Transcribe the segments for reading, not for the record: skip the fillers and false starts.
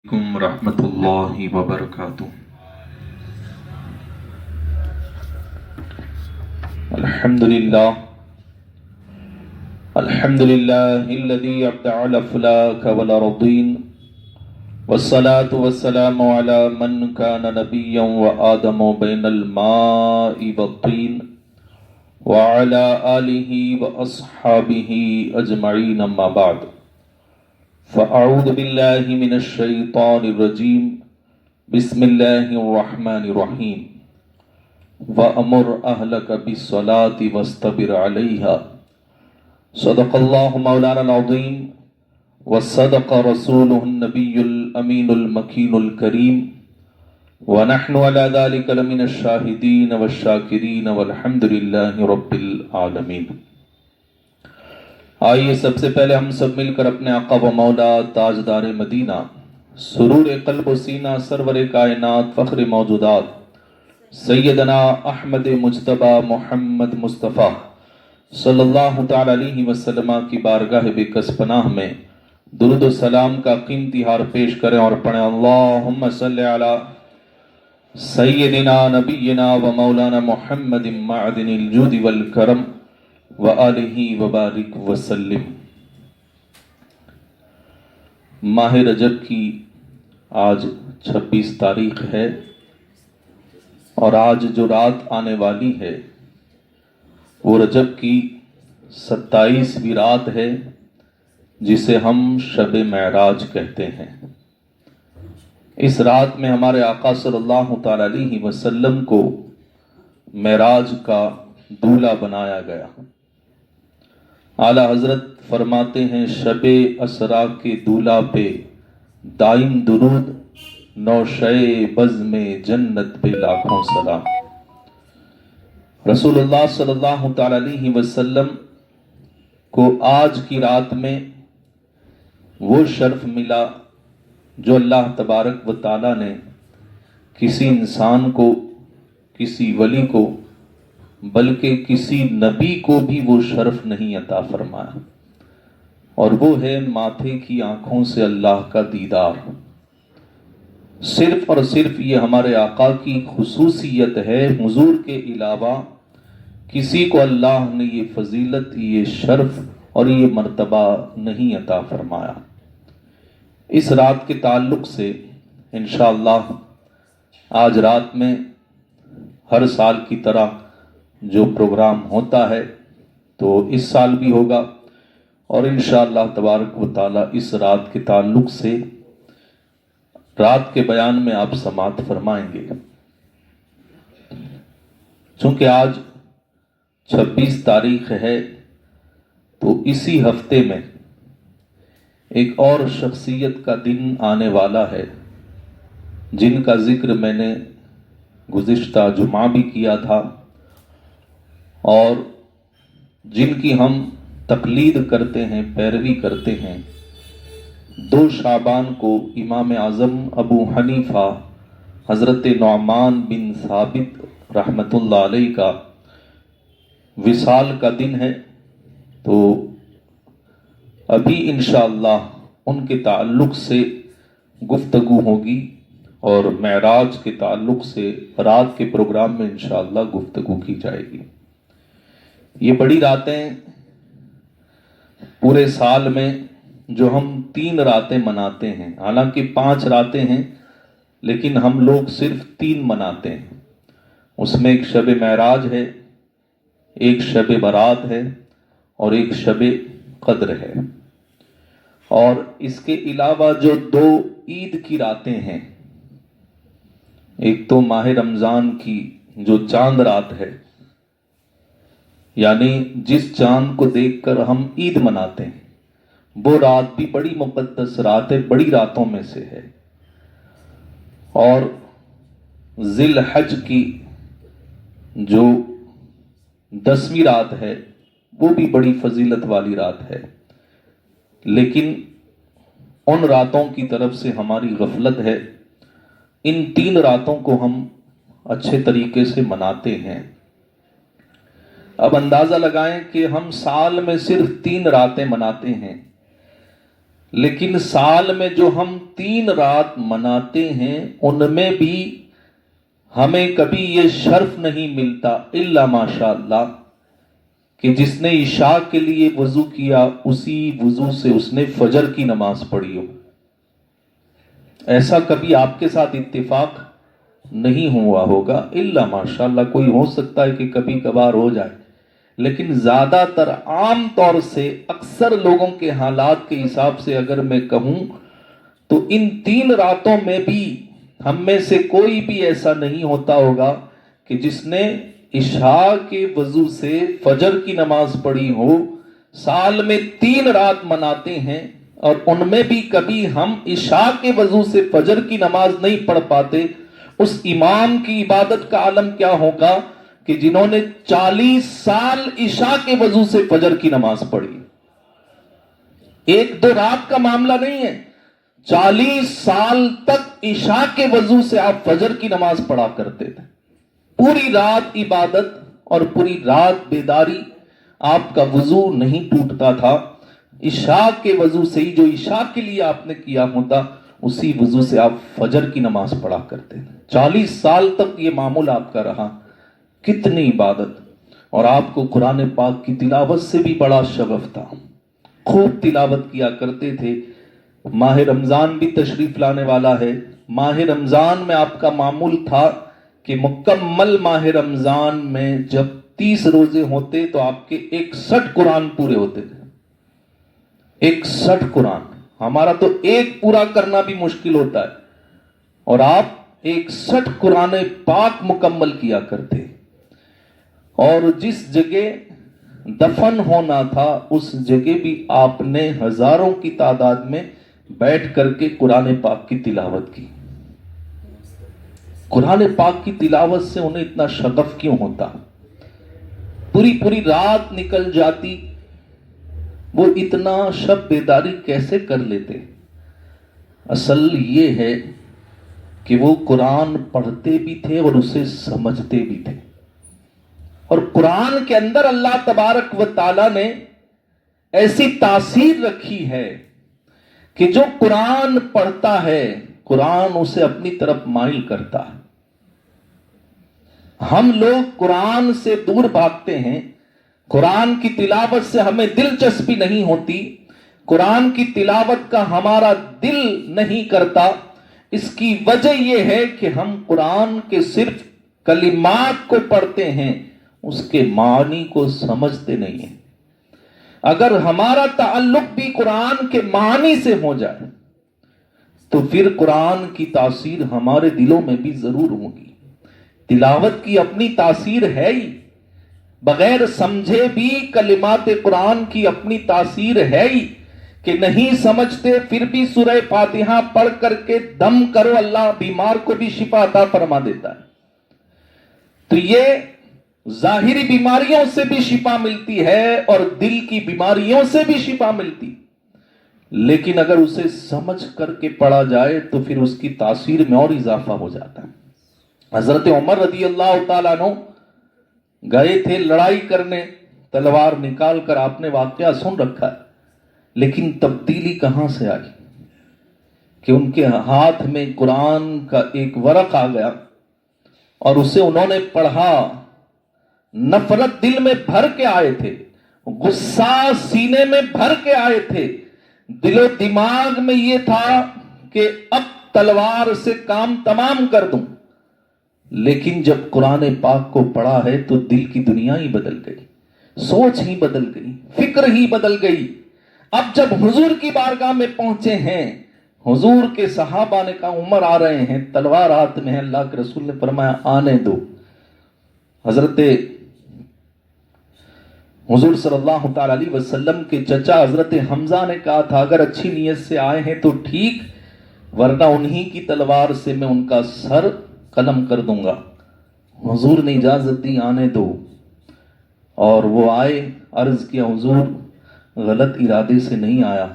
ورحمۃ اللہ وبرکاتہ۔ الحمدللہ الذي ابدع الافلاك والارضين والصلاة والسلام على من كان نبيا وآدم بين الماء والطين وعلى آله وأصحابه أجمعين أما بعد فأعوذ بالله من الشيطان الرجيم بسم الله الرحمن الرحيم وأمر أهلك بالصلاة واصطبر عليها صدق الله مولانا العظيم وصدق رسوله النبي الأمين المكين الكريم ونحن على ذلك لمن الشاهدين والشاكرين والحمد لله رب العالمين۔ آئیے سب سے پہلے ہم سب مل کر اپنے آقا و مولا تاجدار مدینہ سرور قلب و سینہ سرور کائنات فخر موجودات سیدنا احمد مجتبی محمد مصطفیٰ صلی اللہ تعالی علیہ وسلم کی بارگاہ بے کس پناہ میں درود و سلام کا قیمتی ہار پیش کریں اور پڑھیں اللہم صلی علی سیدنا نبینا و مولانا محمد معدن الجود والکرم وآلہ وبارک وسلم۔ ماہ رجب کی آج 26 تاریخ ہے اور آج جو رات آنے والی ہے وہ رجب کی 27ویں رات ہے جسے ہم شب معراج کہتے ہیں۔ اس رات میں ہمارے آقا صلی اللہ تعالی علیہ وسلم کو معراج کا دولہا بنایا گیا۔ اعلیٰ حضرت فرماتے ہیں شب اسرا کے دولہا پہ دائم درود نوشے بزم جنت پہ لاکھوں سلام۔ رسول اللہ صلی اللہ تعالی علیہ وسلم کو آج کی رات میں وہ شرف ملا جو اللہ تبارک و تعالی نے کسی انسان کو، کسی ولی کو، بلکہ کسی نبی کو بھی وہ شرف نہیں عطا فرمایا، اور وہ ہے ماتھے کی آنکھوں سے اللہ کا دیدار۔ صرف اور صرف یہ ہمارے آقا کی خصوصیت ہے، حضور کے علاوہ کسی کو اللہ نے یہ فضیلت، یہ شرف اور یہ مرتبہ نہیں عطا فرمایا۔ اس رات کے تعلق سے انشاءاللہ آج رات میں ہر سال کی طرح جو پروگرام ہوتا ہے تو اس سال بھی ہوگا، اور انشاءاللہ تبارک و تعالی اس رات کے تعلق سے رات کے بیان میں آپ سماعت فرمائیں گے۔ چونکہ آج 26 تاریخ ہے تو اسی ہفتے میں ایک اور شخصیت کا دن آنے والا ہے جن کا ذکر میں نے گزشتہ جمعہ بھی کیا تھا، اور جن کی ہم تقلید کرتے ہیں، پیروی کرتے ہیں۔ 2 شعبان کو امام اعظم ابو حنیفہ حضرت نعمان بن ثابت رحمۃ اللہ علیہ کا وصال کا دن ہے، تو ابھی انشاءاللہ ان کے تعلق سے گفتگو ہوگی، اور معراج کے تعلق سے رات کے پروگرام میں انشاءاللہ گفتگو کی جائے گی۔ یہ بڑی راتیں پورے سال میں جو ہم 3 راتیں مناتے ہیں، حالانکہ 5 راتیں ہیں لیکن ہم لوگ صرف 3 مناتے ہیں۔ اس میں ایک شب معراج ہے، ایک شب برات ہے، اور ایک شب قدر ہے۔ اور اس کے علاوہ جو 2 عید کی راتیں ہیں، ایک تو ماہ رمضان کی جو چاند رات ہے، یعنی جس چاند کو دیکھ کر ہم عید مناتے ہیں، وہ رات بھی بڑی مقدس رات ہے، بڑی راتوں میں سے ہے۔ اور ذی الحج کی جو 10ویں رات ہے وہ بھی بڑی فضیلت والی رات ہے، لیکن ان راتوں کی طرف سے ہماری غفلت ہے۔ ان 3 راتوں کو ہم اچھے طریقے سے مناتے ہیں۔ اب اندازہ لگائیں کہ ہم سال میں صرف 3 راتیں مناتے ہیں، لیکن سال میں جو ہم 3 رات مناتے ہیں ان میں بھی ہمیں کبھی یہ شرف نہیں ملتا الا ماشاء اللہ کہ جس نے عشاء کے لیے وضو کیا اسی وضو سے اس نے فجر کی نماز پڑھی ہو. ایسا کبھی آپ کے ساتھ اتفاق نہیں ہوا ہوگا الا ماشاءاللہ. کوئی ہو سکتا ہے کہ کبھی کبھار ہو جائے، لیکن زیادہ تر عام طور سے اکثر لوگوں کے حالات کے حساب سے اگر میں کہوں تو ان 3 راتوں میں بھی ہم میں سے کوئی بھی ایسا نہیں ہوتا ہوگا کہ جس نے عشاء کے وضو سے فجر کی نماز پڑھی ہو. سال میں 3 رات مناتے ہیں اور ان میں بھی کبھی ہم عشاء کے وضو سے فجر کی نماز نہیں پڑھ پاتے. اس امام کی عبادت کا عالم کیا ہوگا کہ جنہوں نے 40 سال عشاء کے وضو سے فجر کی نماز پڑھی. 1-2 رات کا معاملہ نہیں ہے، 40 سال تک عشاء کے وضو سے آپ فجر کی نماز پڑھا کرتے تھے. پوری رات عبادت اور پوری رات بیداری، آپ کا وضو نہیں ٹوٹتا تھا. عشاء کے وضو سے ہی جو عشاء کے لیے آپ نے کیا ہوتا اسی وضو سے آپ فجر کی نماز پڑھا کرتے تھے. 40 سال تک یہ معمول آپ کا رہا. کتنی عبادت. اور آپ کو قرآن پاک کی تلاوت سے بھی بڑا شغف تھا، خوب تلاوت کیا کرتے تھے. ماہ رمضان بھی تشریف لانے والا ہے. ماہ رمضان میں آپ کا معمول تھا کہ مکمل ماہ رمضان میں جب 30 روزے ہوتے تو آپ کے 61 قرآن پورے ہوتے تھے. 61 قرآن. ہمارا تو ایک پورا کرنا بھی مشکل ہوتا ہے اور آپ 61 قرآن پاک مکمل کیا کرتے. اور جس جگہ دفن ہونا تھا اس جگہ بھی آپ نے ہزاروں کی تعداد میں بیٹھ کر کے قرآن پاک کی تلاوت کی. قرآن پاک کی تلاوت سے انہیں اتنا شغف کیوں ہوتا؟ پوری رات نکل جاتی، وہ اتنا شب بیداری کیسے کر لیتے؟ اصل یہ ہے کہ وہ قرآن پڑھتے بھی تھے اور اسے سمجھتے بھی تھے. اور قرآن کے اندر اللہ تبارک و تعالی نے ایسی تاثیر رکھی ہے کہ جو قرآن پڑھتا ہے قرآن اسے اپنی طرف مائل کرتا ہے. ہم لوگ قرآن سے دور بھاگتے ہیں، قرآن کی تلاوت سے ہمیں دلچسپی نہیں ہوتی، قرآن کی تلاوت کا ہمارا دل نہیں کرتا. اس کی وجہ یہ ہے کہ ہم قرآن کے صرف کلمات کو پڑھتے ہیں، اس کے معنی کو سمجھتے نہیں ہیں. اگر ہمارا تعلق بھی قرآن کے معنی سے ہو جائے تو پھر قرآن کی تاثیر ہمارے دلوں میں بھی ضرور ہوگی. تلاوت کی اپنی تاثیر ہے ہی، بغیر سمجھے بھی کلمات قرآن کی اپنی تاثیر ہے ہی کہ نہیں سمجھتے پھر بھی سورہ فاتحہ پڑھ کر کے دم کرو، اللہ بیمار کو بھی شفا عطا فرما دیتا ہے. تو یہ ظاہری بیماریوں سے بھی شفا ملتی ہے اور دل کی بیماریوں سے بھی شفا ملتی، لیکن اگر اسے سمجھ کر کے پڑھا جائے تو پھر اس کی تاثیر میں اور اضافہ ہو جاتا ہے. حضرت عمر رضی اللہ تعالیٰ عنہ گئے تھے لڑائی کرنے، تلوار نکال کر، آپ نے واقعہ سن رکھا ہے، لیکن تبدیلی کہاں سے آئی کہ ان کے ہاتھ میں قرآن کا ایک ورق آ گیا اور اسے انہوں نے پڑھا. نفرت دل میں بھر کے آئے تھے، غصہ سینے میں بھر کے آئے تھے، دل و دماغ میں یہ تھا کہ اب تلوار سے کام تمام کر دوں. لیکن جب قرآن پاک کو پڑھا ہے تو دل کی دنیا ہی بدل گئی، سوچ ہی بدل گئی، فکر ہی بدل گئی. اب جب حضور کی بارگاہ میں پہنچے ہیں، حضور کے صحابہ نے کہا عمر آ رہے ہیں، تلوار ہاتھ میں ہے. اللہ کے رسول نے فرمایا آنے دو. حضرت حضور صلی اللہ تعالی علیہ وسلم کے چچا حضرت حمزہ نے کہا تھا اگر اچھی نیت سے آئے ہیں تو ٹھیک، ورنہ انہی کی تلوار سے میں ان کا سر قلم کر دوں گا. حضور نے اجازت دی آنے دو، اور وہ آئے. عرض کیا حضور غلط ارادے سے نہیں آیا،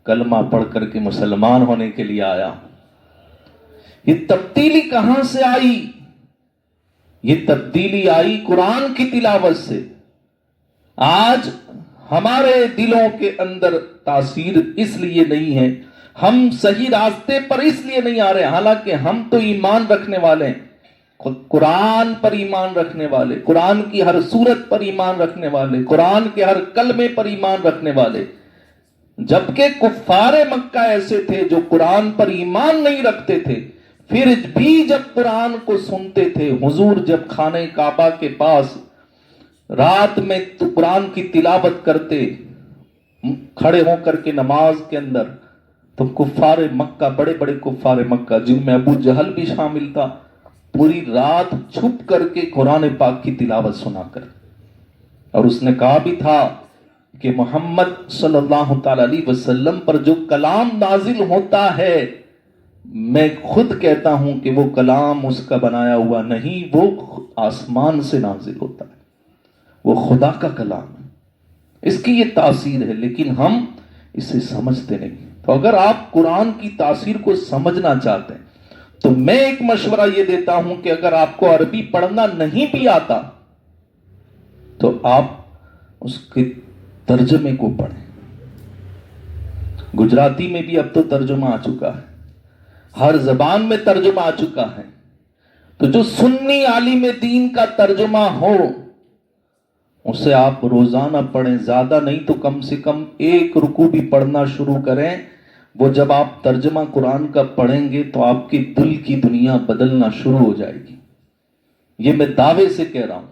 کلمہ پڑھ کر کے مسلمان ہونے کے لیے آیا. یہ تبدیلی کہاں سے آئی؟ یہ تبدیلی آئی قرآن کی تلاوت سے. آج ہمارے دلوں کے اندر تاثیر اس لیے نہیں ہے، ہم صحیح راستے پر اس لیے نہیں آ رہے، حالانکہ ہم تو ایمان رکھنے والے ہیں، قرآن پر ایمان رکھنے والے، قرآن کی ہر سورت پر ایمان رکھنے والے، قرآن کے ہر کلمے پر ایمان رکھنے والے، جبکہ کفار مکہ ایسے تھے جو قرآن پر ایمان نہیں رکھتے تھے، پھر بھی جب قرآن کو سنتے تھے، حضور جب خانہ کعبہ کے پاس رات میں قرآن کی تلاوت کرتے کھڑے ہو کر کے نماز کے اندر، تو کفار مکہ، بڑے بڑے کفار مکہ جن میں ابو جہل بھی شامل تھا، پوری رات چھپ کر کے قرآن پاک کی تلاوت سنا کر، اور اس نے کہا بھی تھا کہ محمد صلی اللہ تعالی علیہ وسلم پر جو کلام نازل ہوتا ہے، میں خود کہتا ہوں کہ وہ کلام اس کا بنایا ہوا نہیں، وہ آسمان سے نازل ہوتا ہے، وہ خدا کا کلام ہے، اس کی یہ تاثیر ہے، لیکن ہم اسے سمجھتے نہیں۔ تو اگر آپ قرآن کی تاثیر کو سمجھنا چاہتے ہیں تو میں ایک مشورہ یہ دیتا ہوں کہ اگر آپ کو عربی پڑھنا نہیں بھی آتا تو آپ اس کے ترجمے کو پڑھیں۔ گجراتی میں بھی اب تو ترجمہ آ چکا ہے، ہر زبان میں ترجمہ آ چکا ہے، تو جو سنی عالم دین کا ترجمہ ہو اسے آپ روزانہ پڑھیں، زیادہ نہیں تو کم سے کم ایک رکوع بھی پڑھنا شروع کریں۔ وہ جب آپ ترجمہ قرآن کا پڑھیں گے تو آپ کے دل کی دنیا بدلنا شروع ہو جائے گی، یہ میں دعوے سے کہہ رہا ہوں،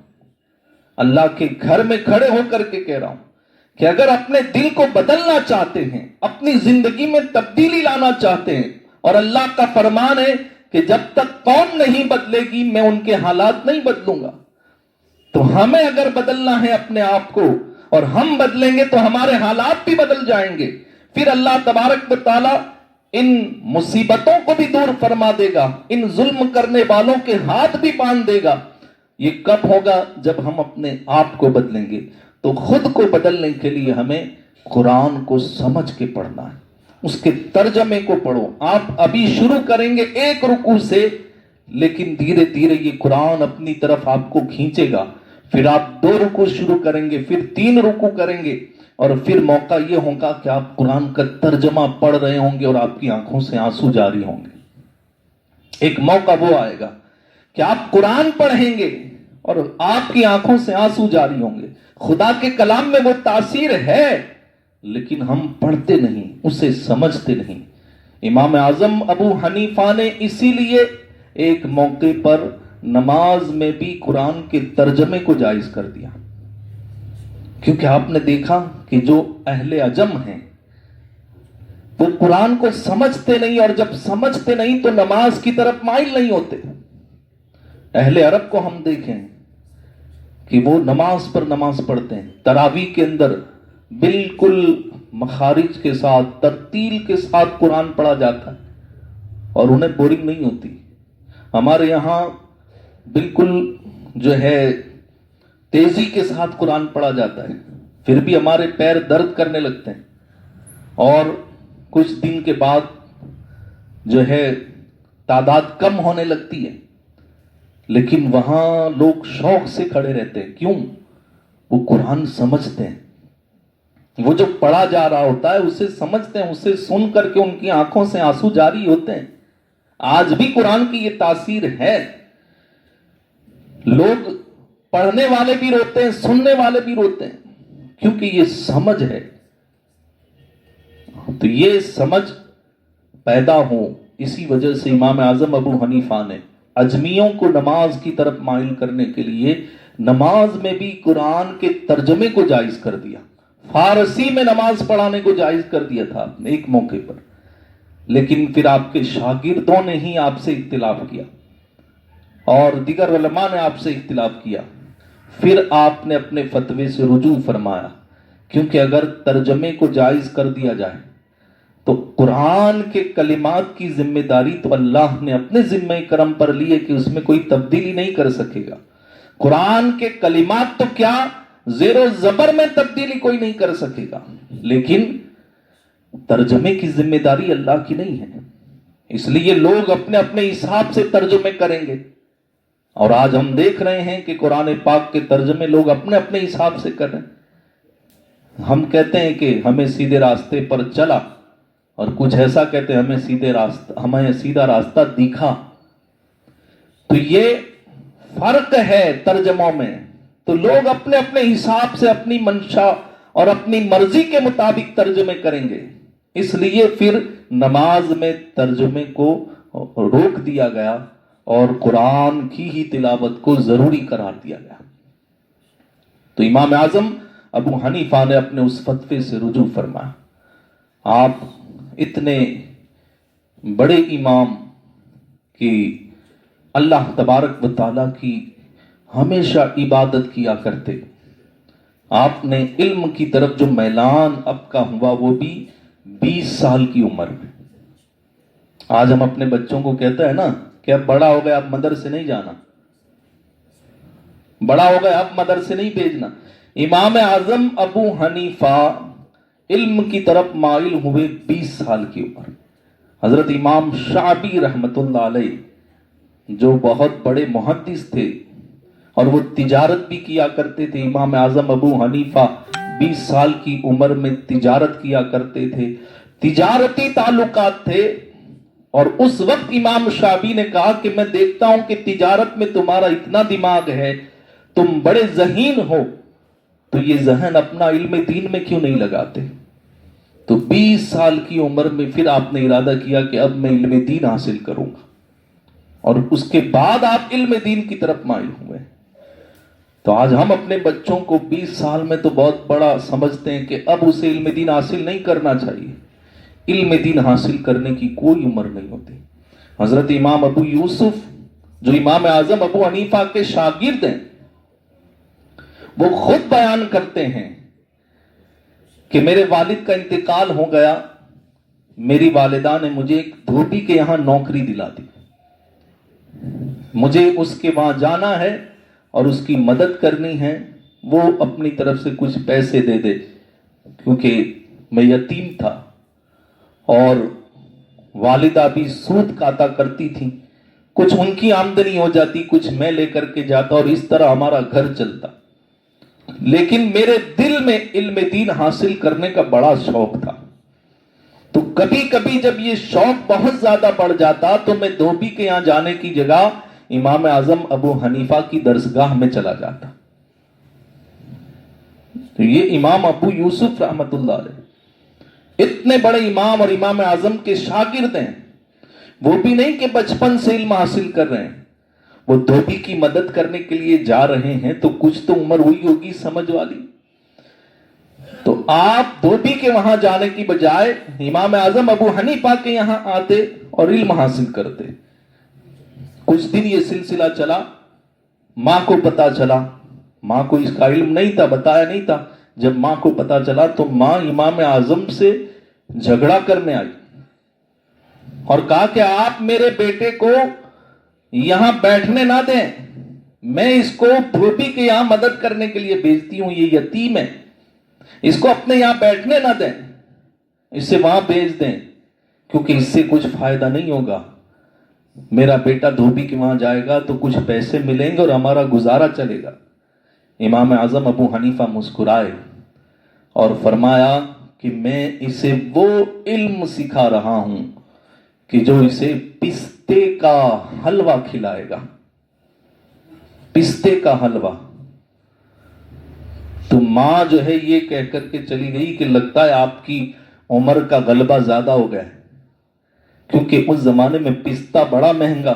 اللہ کے گھر میں کھڑے ہو کر کے کہہ رہا ہوں کہ اگر اپنے دل کو بدلنا چاہتے ہیں، اپنی زندگی میں تبدیلی لانا چاہتے ہیں، اور اللہ کا فرمان ہے کہ جب تک قوم نہیں بدلے گی میں ان کے حالات نہیں بدلوں گا، تو ہمیں اگر بدلنا ہے اپنے آپ کو اور ہم بدلیں گے تو ہمارے حالات بھی بدل جائیں گے، پھر اللہ تبارک و تعالی ان مصیبتوں کو بھی دور فرما دے گا، ان ظلم کرنے والوں کے ہاتھ بھی باندھ دے گا۔ یہ کب ہوگا؟ جب ہم اپنے آپ کو بدلیں گے۔ تو خود کو بدلنے کے لیے ہمیں قرآن کو سمجھ کے پڑھنا ہے، اس کے ترجمے کو پڑھو۔ آپ ابھی شروع کریں گے ایک رکوع سے، لیکن دھیرے دھیرے یہ قرآن اپنی طرف آپ کو کھینچے گا، پھر آپ 2 رکوع شروع کریں گے، پھر 3 رکوع کریں گے، اور پھر موقع یہ ہوگا کہ آپ قرآن کا ترجمہ پڑھ رہے ہوں گے اور آپ کی آنکھوں سے آنسو جاری ہوں گے۔ ایک موقع وہ آئے گا کہ آپ قرآن پڑھیں گے اور آپ کی آنکھوں سے آنسو جاری ہوں گے۔ خدا کے کلام میں وہ تاثیر ہے، لیکن ہم پڑھتے نہیں، اسے سمجھتے نہیں۔ امام اعظم ابو حنیفہ نے اسی لیے ایک موقع پر نماز میں بھی قرآن کے ترجمے کو جائز کر دیا، کیونکہ آپ نے دیکھا کہ جو اہل عجم ہیں وہ قرآن کو سمجھتے نہیں، اور جب سمجھتے نہیں تو نماز کی طرف مائل نہیں ہوتے۔ اہل عرب کو ہم دیکھیں کہ وہ نماز پر نماز پڑھتے ہیں، تراویح کے اندر بالکل مخارج کے ساتھ، ترتیل کے ساتھ قرآن پڑھا جاتا ہے اور انہیں بورنگ نہیں ہوتی۔ ہمارے یہاں بالکل جو ہے تیزی کے ساتھ قرآن پڑھا جاتا ہے، پھر بھی ہمارے پیر درد کرنے لگتے ہیں، اور کچھ دن کے بعد جو ہے تعداد کم ہونے لگتی ہے، لیکن وہاں لوگ شوق سے کھڑے رہتے ہیں۔ کیوں؟ وہ قرآن سمجھتے ہیں، وہ جو پڑھا جا رہا ہوتا ہے اسے سمجھتے ہیں، اسے سن کر کے ان کی آنکھوں سے آنسو جاری ہوتے ہیں۔ آج بھی قرآن کی یہ تاثیر ہے، لوگ پڑھنے والے بھی روتے ہیں، سننے والے بھی روتے ہیں، کیونکہ یہ سمجھ ہے۔ تو یہ سمجھ پیدا ہو، اسی وجہ سے امام اعظم ابو حنیفہ نے اجمیوں کو نماز کی طرف مائل کرنے کے لیے نماز میں بھی قرآن کے ترجمے کو جائز کر دیا، فارسی میں نماز پڑھانے کو جائز کر دیا تھا آپ نے ایک موقع پر، لیکن پھر آپ کے شاگردوں نے ہی آپ سے اختلاف کیا اور دیگر علماء نے آپ سے اختلاف کیا، پھر آپ نے اپنے فتوے سے رجوع فرمایا، کیونکہ اگر ترجمے کو جائز کر دیا جائے تو قرآن کے کلمات کی ذمہ داری تو اللہ نے اپنے ذمہ کرم پر لی ہے کہ اس میں کوئی تبدیلی نہیں کر سکے گا۔ قرآن کے کلمات تو کیا زیر و زبر میں تبدیلی کوئی نہیں کر سکے گا، لیکن ترجمے کی ذمہ داری اللہ کی نہیں ہے، اس لیے لوگ اپنے اپنے حساب سے ترجمے کریں گے، اور آج ہم دیکھ رہے ہیں کہ قرآن پاک کے ترجمے لوگ اپنے اپنے حساب سے کر رہے ہیں۔ ہم کہتے ہیں کہ ہمیں سیدھے راستے پر چلا، اور کچھ ایسا کہتے ہیں ہمیں سیدھا راستہ دکھا. تو یہ فرق ہے ترجموں میں. تو لوگ اپنے اپنے حساب سے اپنی منشا اور اپنی مرضی کے مطابق ترجمے کریں گے. اس لیے پھر نماز میں ترجمے کو روک دیا گیا اور قرآن کی ہی تلاوت کو ضروری قرار دیا گیا. تو امام اعظم ابو حنیفہ نے اپنے اس فتوے سے رجوع فرمایا. آپ اتنے بڑے امام کی اللہ تبارک و تعالیٰ کی ہمیشہ عبادت کیا کرتے. آپ نے علم کی طرف جو میلان اب کا ہوا وہ بھی 20 سال کی عمر میں. آج ہم اپنے بچوں کو کہتے ہیں نا کہ اب بڑا ہو گیا اب مدرسے نہیں جانا، بڑا ہو گیا اب مدرسے نہیں بھیجنا. امام اعظم ابو حنیفہ علم کی طرف مائل ہوئے 20 سال کی عمر. حضرت امام شعبی رحمت اللہ علیہ جو بہت بڑے محدث تھے اور وہ تجارت بھی کیا کرتے تھے. امام اعظم ابو حنیفہ 20 سال کی عمر میں تجارت کیا کرتے تھے، تجارتی تعلقات تھے. اور اس وقت امام شعبی نے کہا کہ میں دیکھتا ہوں کہ تجارت میں تمہارا اتنا دماغ ہے، تم بڑے ذہین ہو، تو یہ ذہن اپنا علم دین میں کیوں نہیں لگاتے؟ تو 20 سال کی عمر میں پھر آپ نے ارادہ کیا کہ اب میں علم دین حاصل کروں گا، اور اس کے بعد آپ علم دین کی طرف مائل ہوئے. تو آج ہم اپنے بچوں کو 20 سال میں تو بہت بڑا سمجھتے ہیں کہ اب اسے علم دین حاصل نہیں کرنا چاہیے. علم دین حاصل کرنے کی کوئی عمر نہیں ہوتی. حضرت امام ابو یوسف جو امام اعظم ابو حنیفہ کے شاگرد ہیں، وہ خود بیان کرتے ہیں کہ میرے والد کا انتقال ہو گیا، میری والدہ نے مجھے ایک دھوبی کے یہاں نوکری دلا دی. مجھے اس کے وہاں جانا ہے اور اس کی مدد کرنی ہے. وہ اپنی طرف سے کچھ پیسے دے دے، کیونکہ میں یتیم تھا اور والدہ بھی سود کاتا کرتی تھی. کچھ ان کی آمدنی ہو جاتی، کچھ میں لے کر کے جاتا، اور اس طرح ہمارا گھر چلتا. لیکن میرے دل میں علم دین حاصل کرنے کا بڑا شوق تھا. تو کبھی کبھی جب یہ شوق بہت زیادہ بڑھ جاتا تو میں دھوبی کے یہاں جانے کی جگہ امام اعظم ابو حنیفہ کی درسگاہ میں چلا جاتا. تو یہ امام ابو یوسف رحمت اللہ علیہ اتنے بڑے امام اور امام اعظم کے شاگرد ہیں. وہ بھی نہیں کہ بچپن سے علم حاصل کر رہے ہیں، وہ دھوبی کی مدد کرنے کے لیے جا رہے ہیں، تو کچھ تو عمر ہوئی ہوگی سمجھ والی. تو آپ دھوبی کے وہاں جانے کی بجائے امام اعظم ابو حنیفہ کے یہاں آتے اور علم حاصل کرتے. کچھ دن یہ سلسلہ چلا. ماں کو پتا چلا، ماں کو اس کا علم نہیں تھا، بتایا نہیں تھا. جب ماں کو پتا چلا تو ماں امام اعظم سے جھگڑا کرنے آئی اور کہا کہ آپ میرے بیٹے کو یہاں بیٹھنے نہ دیں، میں اس کو دھوبی کے یہاں مدد کرنے کے لیے بھیجتی ہوں، یہ یتیم ہے، اس کو اپنے یہاں بیٹھنے نہ دیں، اس سے وہاں بھیج دیں، کیونکہ اس سے کچھ فائدہ نہیں ہوگا. میرا بیٹا دھوبی کے وہاں جائے گا تو کچھ پیسے ملیں گے اور ہمارا گزارا چلے گا. امام اعظم ابو حنیفہ مسکرائے اور فرمایا کہ میں اسے وہ علم سکھا رہا ہوں کہ جو اسے پستے کا حلوہ کھلائے گا. پستے کا حلوہ. تو ماں جو ہے یہ کہہ کر کے چلی گئی کہ لگتا ہے آپ کی عمر کا غلبہ زیادہ ہو گیا ہے، کیونکہ اس زمانے میں پستہ بڑا مہنگا.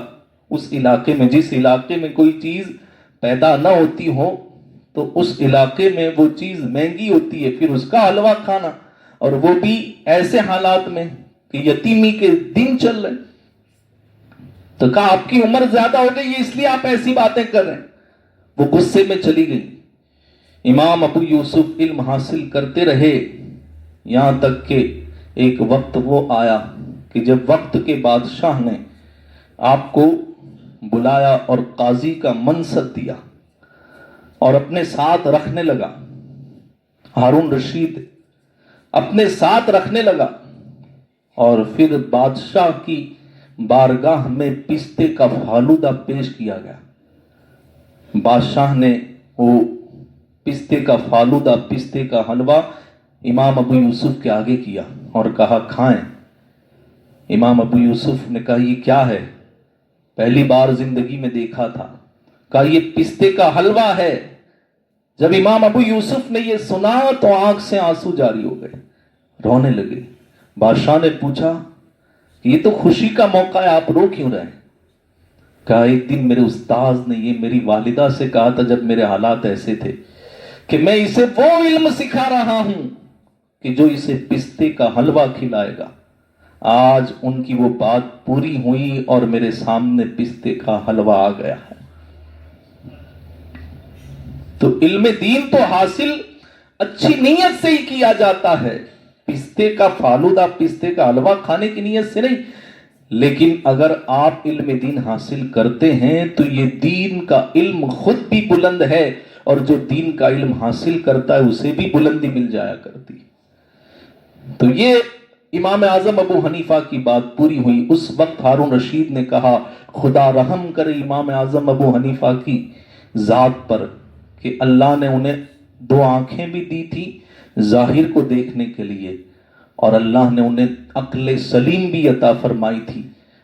اس علاقے میں، جس علاقے میں کوئی چیز پیدا نہ ہوتی ہو تو اس علاقے میں وہ چیز مہنگی ہوتی ہے. پھر اس کا حلوہ کھانا، اور وہ بھی ایسے حالات میں کہ یتیمی کے دن چل رہے. تو کہا آپ کی عمر زیادہ ہو گئی ہے اس لیے آپ ایسی باتیں کر رہے ہیں. وہ غصے میں چلی گئی. امام ابو یوسف علم حاصل کرتے رہے یہاں تک کہ ایک وقت وہ آیا کہ جب وقت کے بادشاہ نے آپ کو بلایا اور قاضی کا منصب دیا اور اپنے ساتھ رکھنے لگا. ہارون رشید اپنے ساتھ رکھنے لگا اور پھر بادشاہ کی بارگاہ میں پستے کا فالودہ پیش کیا گیا. بادشاہ نے وہ پستے کا فالودہ، پستے کا حلوہ امام ابو یوسف کے آگے کیا اور کہا کھائیں۔ امام ابو یوسف نے کہا یہ کیا ہے؟ پہلی بار زندگی میں دیکھا تھا۔ کہا یہ پستے کا حلوہ ہے۔ جب امام ابو یوسف نے یہ سنا تو آنکھ سے آنسو جاری ہو گئے، رونے لگے۔ بادشاہ نے پوچھا کہ یہ تو خوشی کا موقع ہے، آپ رو کیوں رہے ہیں؟ کہا ایک دن میرے استاذ نے یہ میری والدہ سے کہا تھا جب میرے حالات ایسے تھے کہ میں اسے وہ علم سکھا رہا ہوں کہ جو اسے پستے کا حلوہ کھلائے گا۔ آج ان کی وہ بات پوری ہوئی اور میرے سامنے پستے کا حلوہ آ گیا ہے۔ تو علم دین تو حاصل اچھی نیت سے ہی کیا جاتا ہے، پستے کا فالودہ، پستے کا حلوہ کھانے کی نیت سے نہیں۔ لیکن اگر آپ علم دین حاصل کرتے ہیں تو یہ دین کا علم خود بھی بلند ہے، اور جو دین کا علم حاصل کرتا ہے اسے بھی بلندی مل جایا کرتی۔ تو یہ امام اعظم ابو حنیفہ کی بات پوری ہوئی۔ اس وقت ہارون رشید نے کہا خدا رحم کرے امام اعظم ابو حنیفہ کی ذات پر کہ اللہ نے انہیں 2 آنکھیں بھی دی تھی ظاہر کو دیکھنے کے لیے، اور اللہ نے انہیں عقل سلیم بھی عطا فرمائی تھی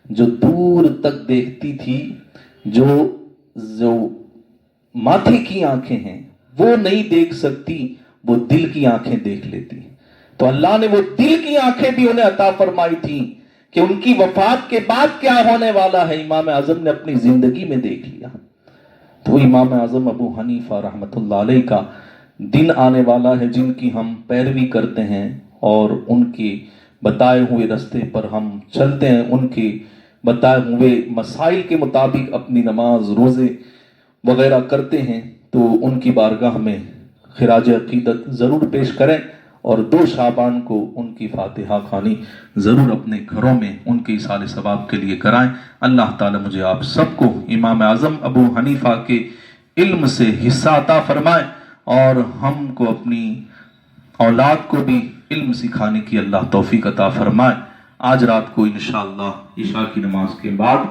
جو دور تک دیکھتی تھی۔ جو ماتھے کی آنکھیں ہیں وہ نہیں دیکھ سکتی، وہ دل کی آنکھیں دیکھ لیتی۔ تو اللہ نے وہ دل کی آنکھیں بھی انہیں عطا فرمائی تھی کہ ان کی وفات کے بعد کیا ہونے والا ہے امام اعظم نے اپنی زندگی میں دیکھ لیا۔ تو امام اعظم ابو حنیفہ رحمۃ اللہ علیہ کا دن آنے والا ہے جن کی ہم پیروی کرتے ہیں اور ان کے بتائے ہوئے راستے پر ہم چلتے ہیں، ان کے بتائے ہوئے مسائل کے مطابق اپنی نماز روزے وغیرہ کرتے ہیں، تو ان کی بارگاہ میں خراج عقیدت ضرور پیش کریں، اور 2 شعبان کو ان کی فاتحہ خوانی ضرور اپنے گھروں میں ان کے ایصال ثواب کے لیے کرائیں۔ اللہ تعالیٰ مجھے آپ سب کو امام اعظم ابو حنیفہ کے علم سے حصہ عطا فرمائے، اور ہم کو اپنی اولاد کو بھی علم سکھانے کی اللہ توفیق عطا فرمائے۔ آج رات کو انشاءاللہ عشاء کی نماز کے بعد